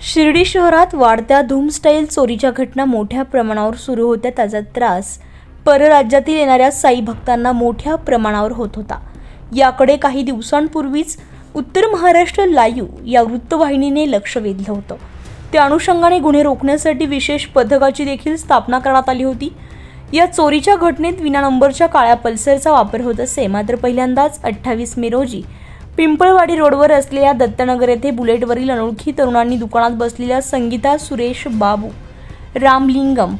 शिर्डी शहरात वाढत्या धूमस्टाईल चोरीच्या घटना मोठ्या प्रमाणावर सुरू होत्या. त्याचा त्रास परराज्यातील येणाऱ्या साई भक्तांना मोठ्या प्रमाणावर होत होता. याकडे काही दिवसांपूर्वीच उत्तर महाराष्ट्र लाईव्ह या वृत्तवाहिनीने लक्ष वेधलं होतं. त्या अनुषंगाने गुन्हे रोखण्यासाठी विशेष पथकाची देखील स्थापना करण्यात आली होती. या चोरीच्या घटनेत विना नंबरच्या काळ्या पल्सरचा वापर होत असे. मात्र पहिल्यांदाच 28 मे रोजी पिंपळवाडी रोडवर असलेल्या दत्तनगर येथे बुलेटवरील अनोळखी तरुणांनी दुकानात बसलेल्या संगीता सुरेश बाबू रामलिंगम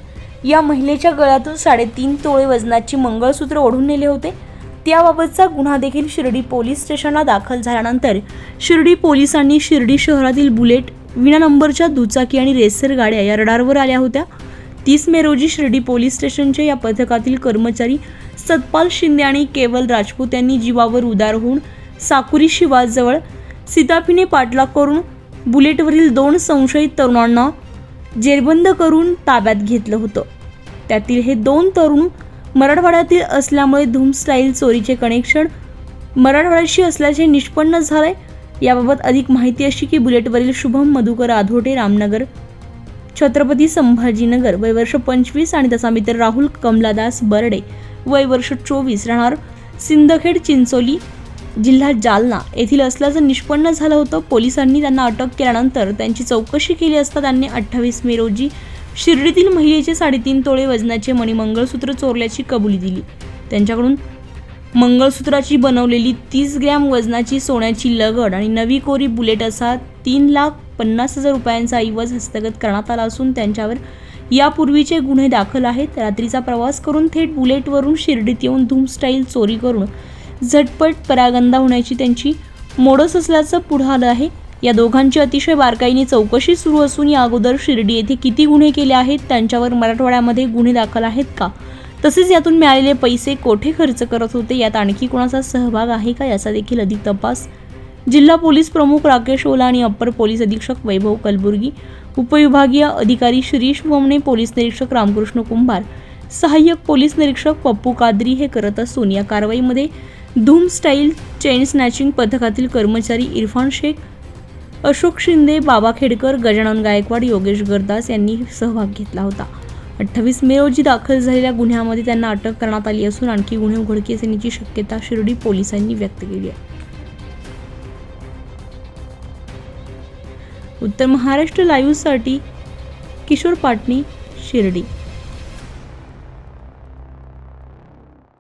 या महिलेच्या गळ्यातून 3.5 तोळे वजनाची मंगळसूत्र ओढून नेले होते. त्याबाबतचा गुन्हा देखील शिर्डी पोलीस स्टेशनला दाखल झाल्यानंतर शिर्डी पोलिसांनी शिर्डी शहरातील बुलेट, विना नंबरच्या दुचाकी आणि रेसर गाड्या या रडारवर आल्या होत्या. 30 मे रोजी शिर्डी पोलीस स्टेशनचे या पथकातील कर्मचारी सतपाल शिंदे आणि केवल राजपूत यांनी जीवावर उदार होऊन साकुरी शिवाजवळ सीताफीने पाठलाग करून बुलेटवरील 2 संशयित तरुणांना जेरबंद करून ताब्यात घेतलं होतं. त्यातील हे 2 तरुण मराठवाड्यातील असल्यामुळे धूम स्टाईल चोरीचे कनेक्शन मराठवाड्याशी असल्याचे निष्पन्न झाले. याबाबत अधिक माहिती अशी की बुलेटवरील शुभम मधुकर आधोटे रामनगर छत्रपती संभाजीनगर वय वर्ष 25 आणि त्याचा मित्र राहुल कमलादास बर्डे वय वर्ष 24 राहणार सिंदखेड चिंचोली जिल्हा जालना येथील असल्याचं निष्पन्न झालं होतं. पोलिसांनी त्यांना अटक केल्यानंतर त्यांची चौकशी केली असता त्यांनी 28 मे रोजी शिर्डीतील महिलेचे 3.5 तोळे वजनाचे मणिमंगळसूत्र चोरल्याची कबुली दिली. त्यांच्याकडून मंगळसूत्राची बनवलेली 30 ग्रॅम वजनाची सोन्याची लगड आणि नवी कोरी बुलेट असा 3,50,000 रुपयांचा ऐवज हस्तगत करण्यात आला असून त्यांच्यावर यापूर्वीचे गुन्हे दाखल आहेत. रात्रीचा प्रवास करून थेट बुलेटवरून शिर्डीत येऊन धूम स्टाईल चोरी करून झटपट परागंदा होण्याची त्यांची मोडस असल्याचं पुढे आलं आहे. या दोघांची अतिशय बारकाईने चौकशी सुरू असून या अगोदर शिर्डी येथे किती गुन्हे केले आहेत, त्यांच्यावर मराठवाड्यामध्ये गुन्हे दाखल आहेत का, तसेच यातून मिळालेले पैसे कोठे खर्च करत होते, यात आणखी कोणाचा सहभाग आहे का, याचा देखील अधिक तपास जिल्हा पोलीस प्रमुख राकेश ओला आणि अप्पर पोलीस अधीक्षक वैभव कलबुर्गी, उपविभागीय अधिकारी शिरीष वमने, पोलीस निरीक्षक रामकृष्ण कुंभार, सहाय्यक पोलीस निरीक्षक पप्पू कादरी हे करत असून या कारवाईमध्ये धूम स्टाईल चेन स्नॅचिंग पथकातील कर्मचारी इरफान शेख, अशोक शिंदे, बाबा खेडकर, गजानन गायकवाड, योगेश गरदास यांनी सहभाग घेतला होता. 28 मे रोजी दाखल झालेल्या गुन्ह्यामध्ये त्यांना अटक करण्यात आली असून आणखी गुन्हे उघडकीस येण्याची शक्यता शिर्डी पोलिसांनी व्यक्त केली आहे. उत्तर महाराष्ट्र लाईव्हसाठी किशोर पाटणी, शिर्डी.